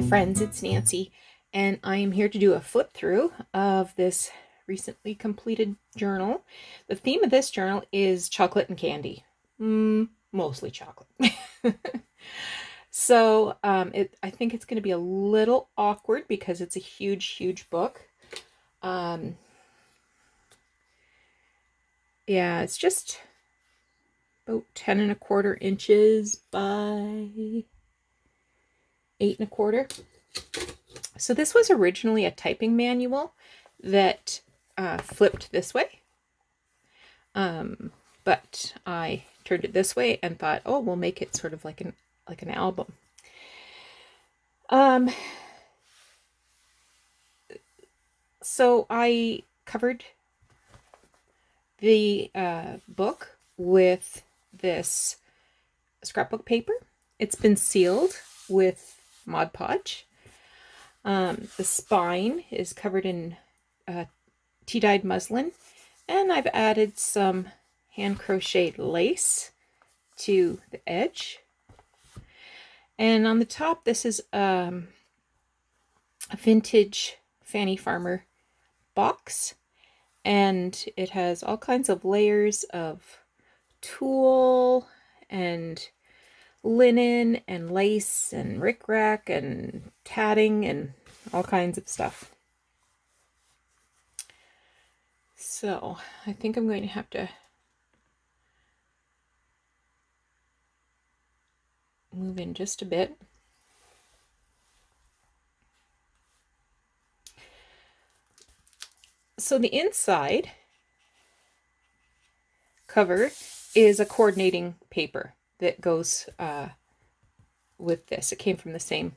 friends, it's Nancy, and I am here to do a flip through of this recently completed journal. The theme of this journal is chocolate and candy. Mostly chocolate. So I think it's going to be a little awkward because it's a huge book. Yeah, it's just about 10 1/4 inches by 8 1/4. So this was originally a typing manual that flipped this way. But I turned it this way and thought, oh, we'll make it sort of like an album. So I covered the book with this scrapbook paper. It's been sealed with Mod Podge. The spine is covered in tea-dyed muslin, and I've added some hand crocheted lace to the edge. And on the top, this is a vintage Fanny Farmer box, and it has all kinds of layers of tulle and linen and lace and rickrack and tatting and all kinds of stuff. So I think I'm going to have to move in just a bit. So the inside cover is a coordinating paper that goes with this. It came from the same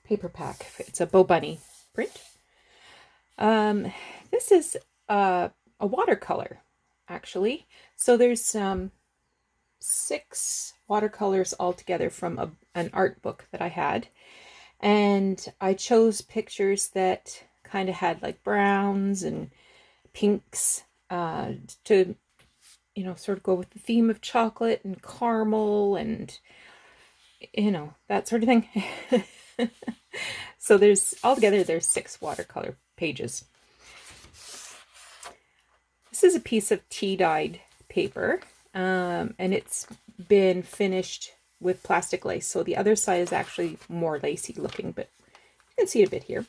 paper pack. It's a Bo Bunny print. This is a watercolor, actually. So there's 6 watercolors altogether from an art book that I had. And I chose pictures that kind of had like browns and pinks to, sort of go with the theme of chocolate and caramel and, that sort of thing. So altogether there's 6 watercolor pages. This is a piece of tea-dyed paper, and it's been finished with plastic lace. So the other side is actually more lacy looking, but you can see it a bit here.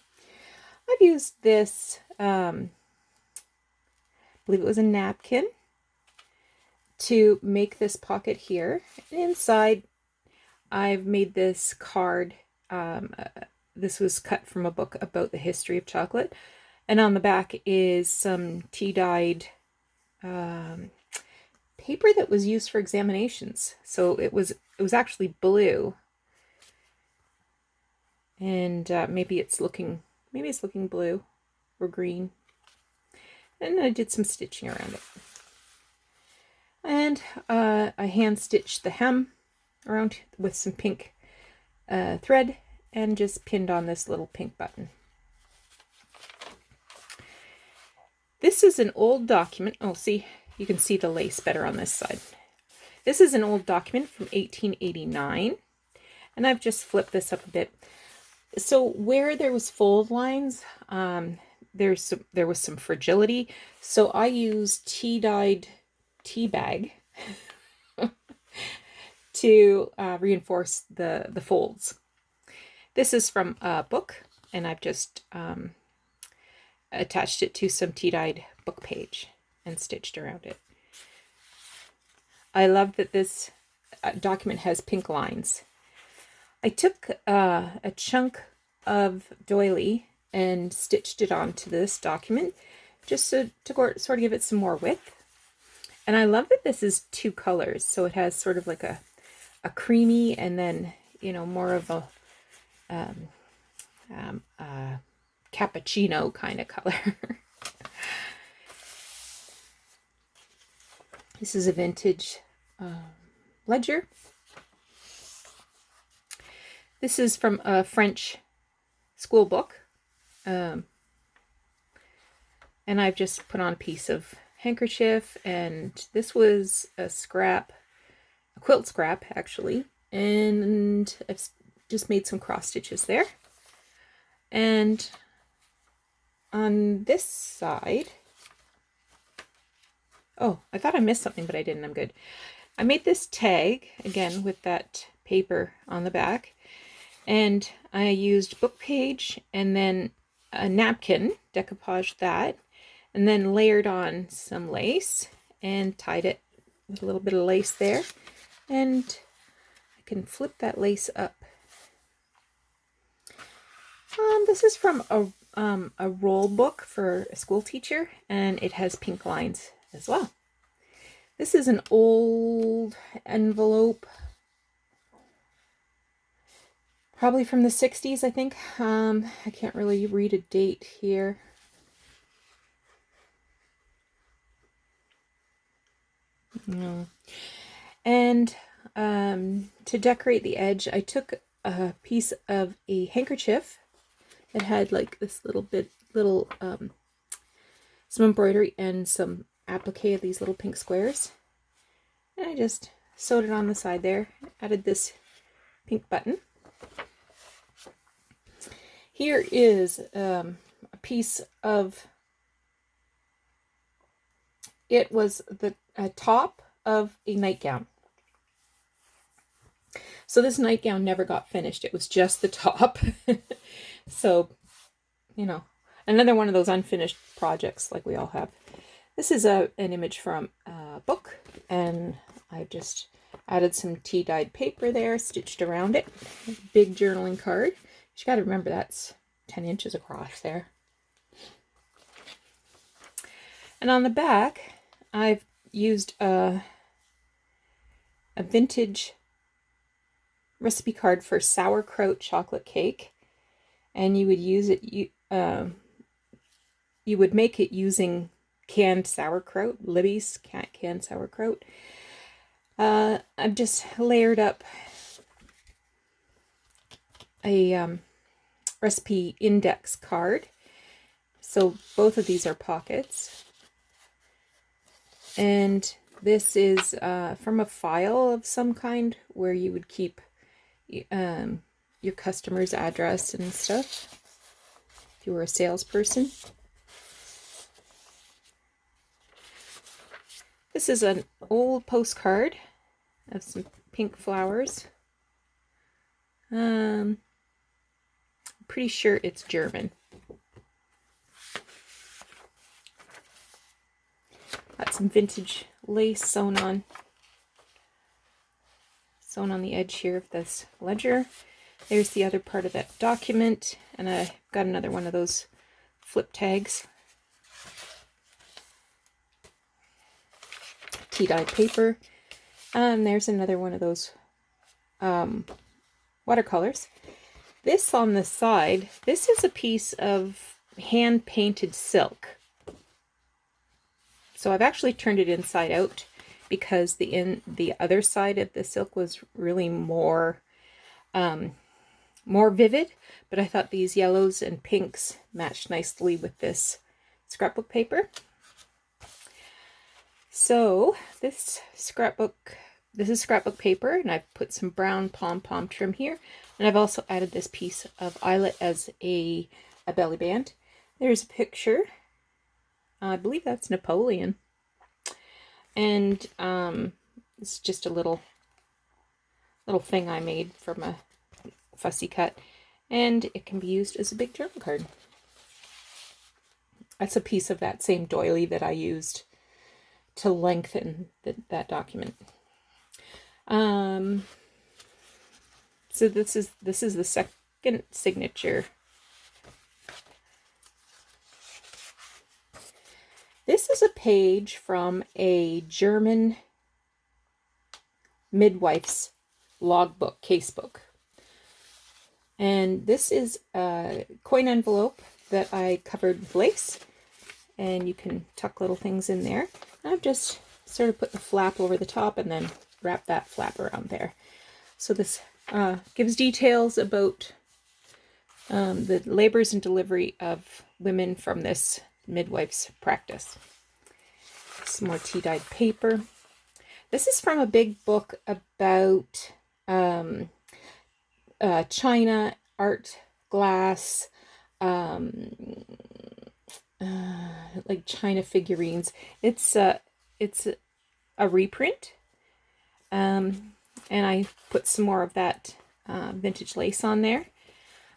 I've used this, I believe it was a napkin, to make this pocket here. And inside, I've made this card. This was cut from a book about the history of chocolate. And on the back is some tea-dyed paper that was used for examinations. So it was actually blue. And maybe it's looking blue or green. And I did some stitching around it. And I hand stitched the hem around with some pink thread and just pinned on this little pink button. This is an old document. Oh, see, you can see the lace better on this side. This is an old document from 1889, and I've just flipped this up a bit. So where there was fold lines, there was some fragility. So I used tea-dyed tea bag to reinforce the folds. This is from a book, and I've just attached it to some tea-dyed book page and stitched around it. I love that this document has pink lines. I took a chunk of doily and stitched it onto this document just to sort of give it some more width. And I love that this is 2 colors, so it has sort of like a creamy and then, more of a cappuccino kind of color. This is a vintage ledger. This is from a French school book. And I've just put on a piece of handkerchief, and this was a quilt scrap actually, and I've just made some cross stitches there. And on this side, oh, I thought I missed something, but I didn't. I'm good. I made this tag, again, with that paper on the back. And I used book page and then a napkin, decoupaged that, and then layered on some lace and tied it with a little bit of lace there. And I can flip that lace up. This is from a roll book for a school teacher, and it has pink lines as well. This is an old envelope, probably from the 60s, I think. I can't really read a date here. No. And to decorate the edge, I took a piece of a handkerchief that had like this some embroidery and some applique of these little pink squares. And I just sewed it on the side there, added this pink button. Here is a piece of, it was the top of a nightgown. So this nightgown never got finished. It was just the top. So, you know, another one of those unfinished projects like we all have. This is an image from a book, and I just added some tea-dyed paper there, stitched around it. Big journaling card. You got to remember that's 10 inches across there. And on the back, I've used a vintage recipe card for sauerkraut chocolate cake, and you would use it. You would make it using canned sauerkraut, Libby's canned sauerkraut. I've just layered up a recipe index card. So both of these are pockets. And this is from a file of some kind where you would keep your customer's address and stuff if you were a salesperson. This is an old postcard of some pink flowers. Pretty sure it's German. Got some vintage lace sewn on the edge here of this ledger. There's the other part of that document, and I got another one of those flip tags. Tea-dyed paper. There's another one of those watercolors. This on the side, this is a piece of hand-painted silk. So I've actually turned it inside out because the other side of the silk was really more vivid, but I thought these yellows and pinks matched nicely with this scrapbook paper. So this is scrapbook paper, and I've put some brown pom-pom trim here, and I've also added this piece of eyelet as a belly band. There's a picture. I believe that's Napoleon. And it's just a little thing I made from a fussy cut, and it can be used as a big journal card. That's a piece of that same doily that I used to lengthen that document. So this is the second signature. This is a page from a German midwife's logbook, casebook. And this is a coin envelope that I covered with lace. And you can tuck little things in there. I've just sort of put the flap over the top and then wrap that flap around there. So this gives details about the labors and delivery of women from this midwife's practice. Some more tea-dyed paper. This is from a big book about china, art, glass, like china figurines. It's a reprint, and I put some more of that vintage lace on there.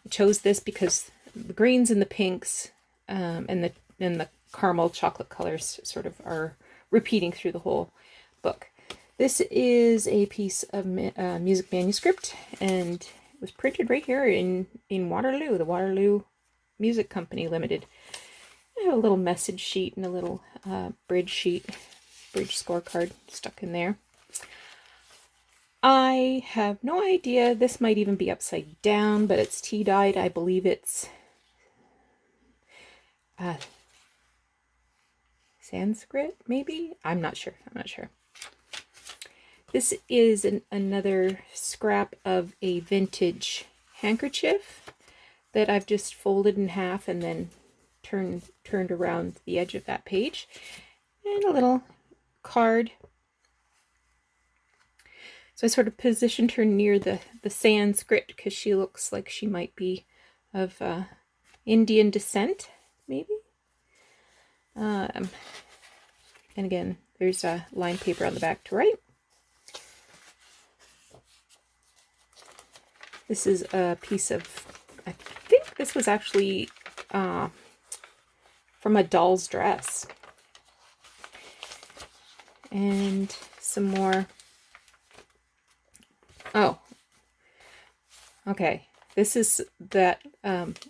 I chose this because the greens and the pinks, and the caramel chocolate colors sort of are repeating through the whole book. This is a piece of music manuscript, and it was printed right here in Waterloo, the Waterloo Music Company Limited. I have a little message sheet and a little bridge scorecard stuck in there. I have no idea. This might even be upside down, but it's tea dyed. I believe it's Sanskrit, maybe? I'm not sure. This is another scrap of a vintage handkerchief that I've just folded in half and then turned around the edge of that page. And a little card. So I sort of positioned her near the Sanskrit because she looks like she might be of Indian descent, maybe. And again, there's a lined paper on the back to write. This is a piece of, I think this was actually from a doll's dress. And some more. Oh, okay. This is that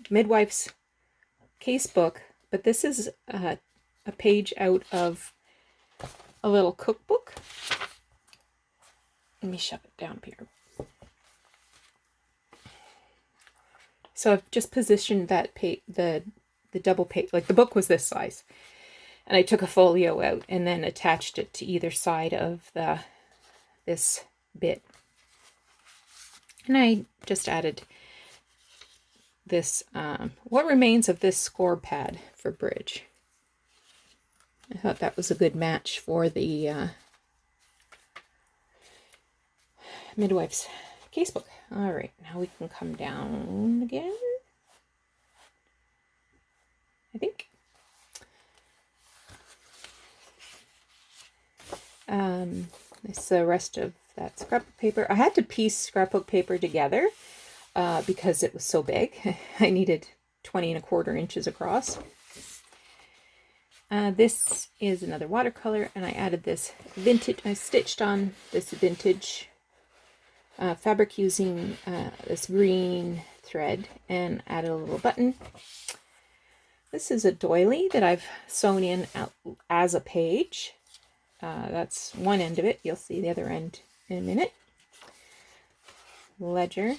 midwife's casebook, but this is a page out of a little cookbook. Let me shove it down here. So I've just positioned that the double page, like the book was this size, and I took a folio out and then attached it to either side of this bit. And I just added this, what remains of this score pad for bridge. I thought that was a good match for the midwife's casebook. All right, now we can come down again, I think. This is the rest of that scrapbook paper. I had to piece scrapbook paper together because it was so big. I needed 20¼ inches across. This is another watercolor, and I added this vintage, I stitched on this vintage fabric using this green thread and added a little button. This is a doily that I've sewn in as a page. That's one end of it. You'll see the other end in a minute. Ledger.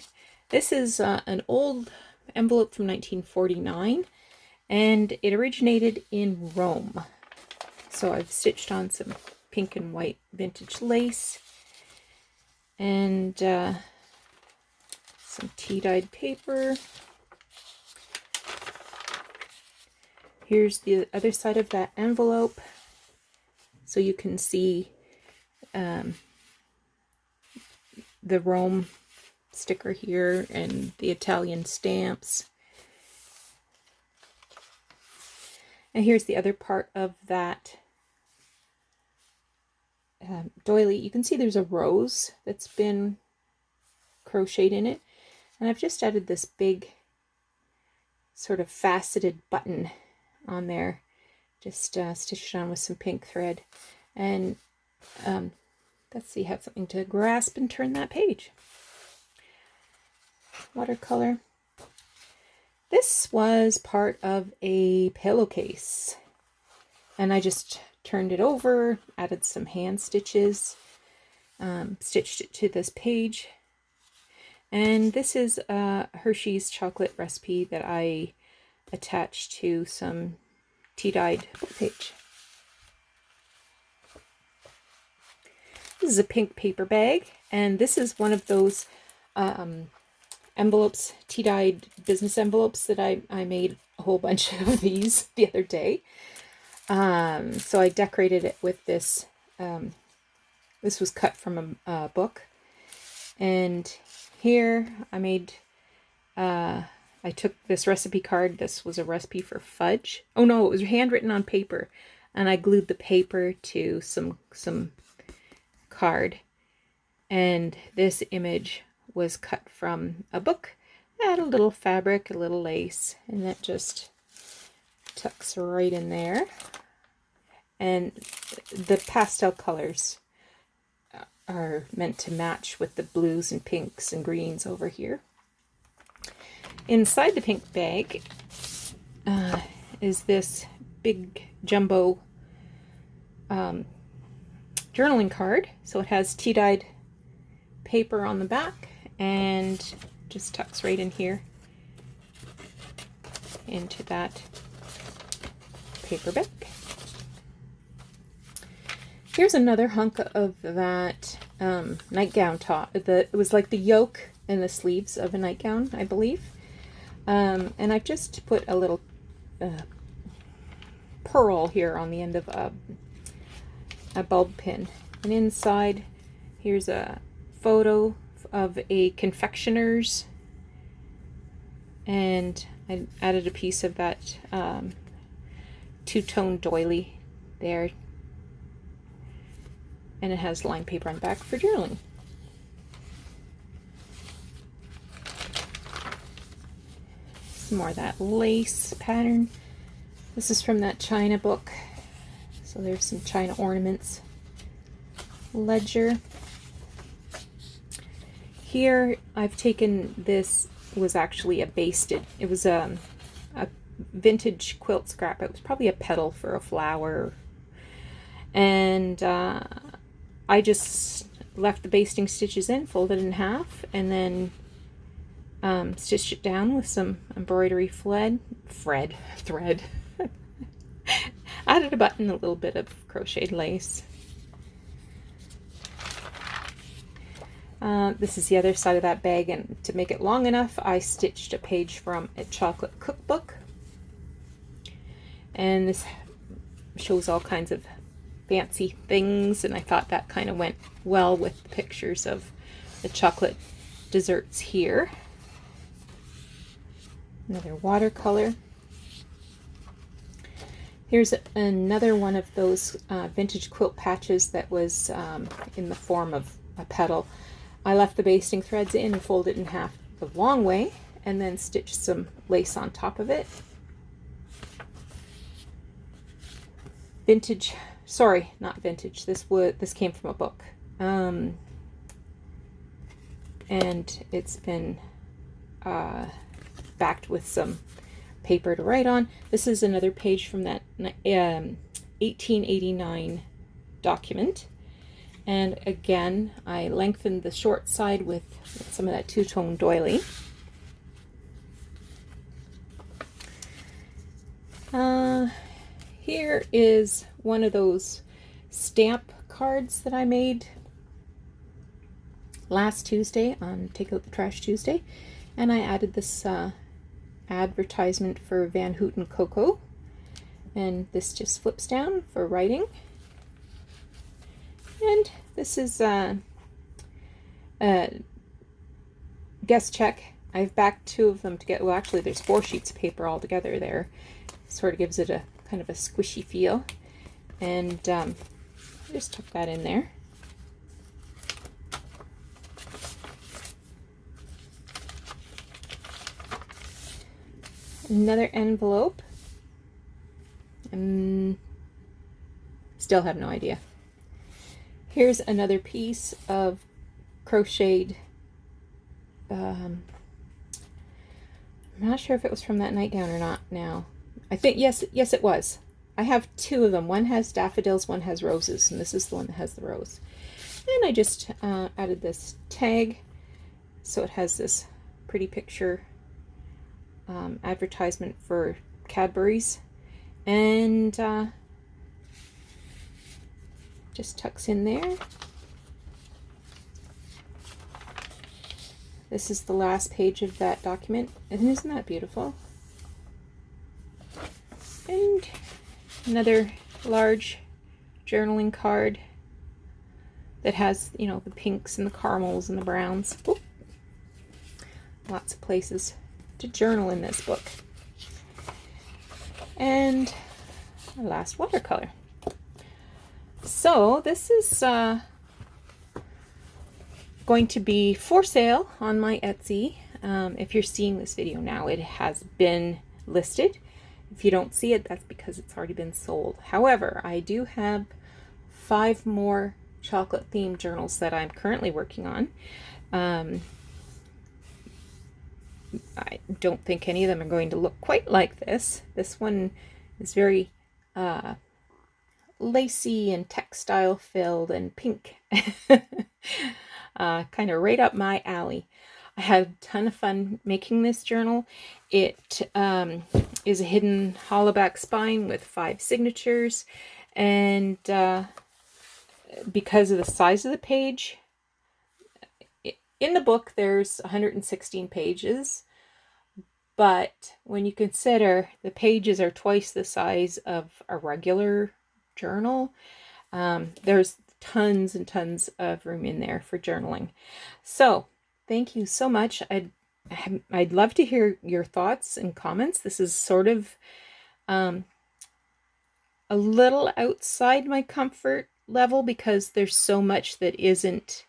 This is an old envelope from 1949, and it originated in Rome. So I've stitched on some pink and white vintage lace and some tea-dyed paper. Here's the other side of that envelope, so you can see the Rome sticker here and the Italian stamps. And here's the other part of that doily. You can see there's a rose that's been crocheted in it. And I've just added this big sort of faceted button on there. Just stitched on with some pink thread. And let's see, have something to grasp and turn that page. Watercolor. This was part of a pillowcase, and I just turned it over, added some hand stitches, stitched it to this page. And this is a Hersheys chocolate recipe that I attached to some tea-dyed book page. This is a pink paper bag, and this is one of those envelopes, tea-dyed business envelopes that I made a whole bunch of these the other day. So I decorated it with this. This was cut from a book, And here I made, I took this recipe card. This was a recipe for fudge. Oh no, it was handwritten on paper. And I glued the paper to some card. And this image was cut from a book. It had a little fabric, a little lace, and that just tucks right in there. And the pastel colors are meant to match with the blues and pinks and greens over here. Inside the pink bag is this big jumbo journaling card. So it has tea-dyed paper on the back and just tucks right in here into that paper bag. Here's another hunk of that nightgown top. It was like the yoke and the sleeves of a nightgown, I believe. And I've just put a little pearl here on the end of a bulb pin. And inside, here's a photo of a Confectioners. And I added a piece of that two-tone doily there. And it has lined paper on the back for journaling. Some more of that lace pattern. This is from that China book. So there's some China ornaments. Ledger. Here I've taken, this was actually a basted. It was a vintage quilt scrap. It was probably a petal for a flower. And I just left the basting stitches in, folded in half, and then stitched it down with some embroidery thread. Added a button, a little bit of crocheted lace. This is the other side of that bag, and to make it long enough, I stitched a page from a chocolate cookbook. And this shows all kinds of fancy things, and I thought that kind of went well with the pictures of the chocolate desserts here. Another watercolor. Here's another one of those vintage quilt patches that was in the form of a petal. I left the basting threads in and folded it in half the long way, and then stitched some lace on top of it. Vintage. Sorry, not vintage. This came from a book, and it's been backed with some paper to write on. This is another page from that 1889 document, and again I lengthened the short side with some of that two-tone doily. Here is one of those stamp cards that I made last Tuesday on Take Out the Trash Tuesday, and I added this advertisement for Van Houten Cocoa, and this just flips down for writing. And this is guest check. I've backed two of them together. Well, actually there's 4 sheets of paper all together there. Sort of gives it a kind of a squishy feel, and just tuck that in there. Another envelope. Still have no idea. Here's another piece of crocheted. I'm not sure if it was from that nightgown or not now. I think, yes it was. I have 2 of them. One has daffodils, one has roses, and this is the one that has the rose. And I just added this tag, so it has this pretty picture advertisement for Cadbury's, and just tucks in there. This is the last page of that document, and isn't that beautiful? And another large journaling card that has, you know, the pinks and the caramels and the browns. Ooh. Lots of places to journal in this book. And my last watercolor. So this is going to be for sale on my Etsy. If you're seeing this video now, it has been listed. If you don't see it, that's because it's already been sold. However, I do have 5 more chocolate themed journals that I'm currently working on. I don't think any of them are going to look quite like this. This one is very lacy and textile filled and pink. Kind of right up my alley. I had a ton of fun making this journal. It is a hidden hollowback spine with 5 signatures, and because of the size of the page, in the book there's 116 pages, but when you consider the pages are twice the size of a regular journal, there's tons and tons of room in there for journaling. So thank you so much. I'd love to hear your thoughts and comments. This is sort of a little outside my comfort level because there's so much that isn't,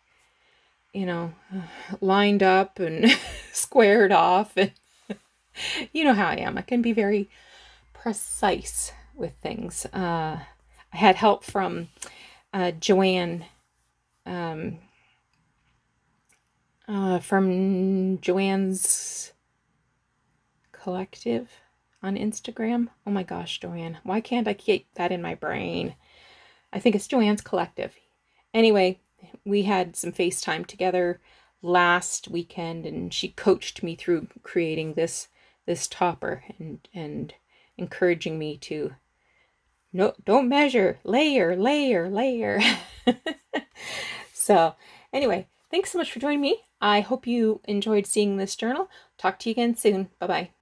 you know, lined up and squared off, and you know how I am. I can be very precise with things. I had help from Joanne, from Joanne's Collective on Instagram. Oh my gosh, Joanne. Why can't I keep that in my brain? I think it's Joanne's Collective. Anyway, we had some FaceTime together last weekend, and she coached me through creating this topper and encouraging me to don't measure, layer. So anyway, thanks so much for joining me. I hope you enjoyed seeing this journal. Talk to you again soon. Bye-bye.